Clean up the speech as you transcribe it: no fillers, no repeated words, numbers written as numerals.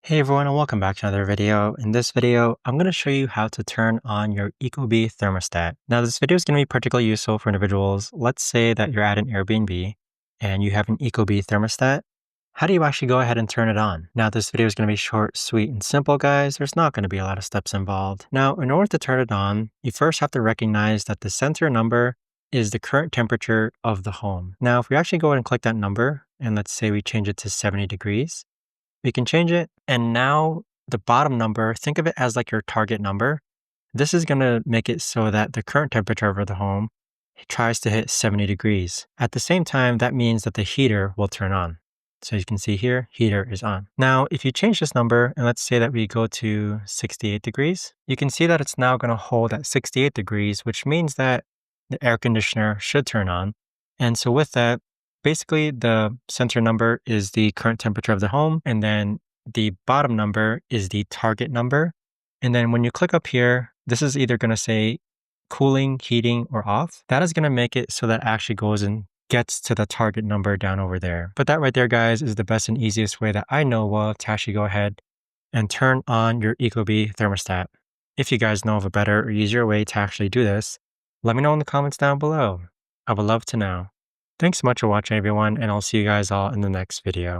Hey everyone, and welcome back to another video. In this video, I'm going to show you how to turn on your Ecobee thermostat. Now, this video is going to be particularly useful for individuals. Let's say that you're at an Airbnb and you have an Ecobee thermostat. How do you actually go ahead and turn it on? Now, this video is going to be short, sweet, and simple, guys. There's not going to be a lot of steps involved. Now, in order to turn it on, you first have to recognize that the sensor number is the current temperature of the home. Now, if we actually go ahead and click that number, and let's say we change it to 70 degrees, we can change it. And now the bottom number, think of it as like your target number. This is going to make it so that the current temperature of the home tries to hit 70 degrees. At the same time, that means that the heater will turn on. So you can see here, heater is on. Now, if you change this number, and let's say that we go to 68 degrees, you can see that it's now going to hold at 68 degrees, which means that the air conditioner should turn on. And so with that, basically the sensor number is the current temperature of the home, and then the bottom number is the target number. And then when you click up here, this is either going to say cooling, heating, or off. That is going to make it so that it actually goes and gets to the target number down over there. But that right there, guys, is the best and easiest way that I know of to actually go ahead and turn on your Ecobee thermostat. If you guys know of a better or easier way to actually do this, let me know in the comments down below. I would love to know. Thanks so much for watching, everyone, and I'll see you guys all in the next video.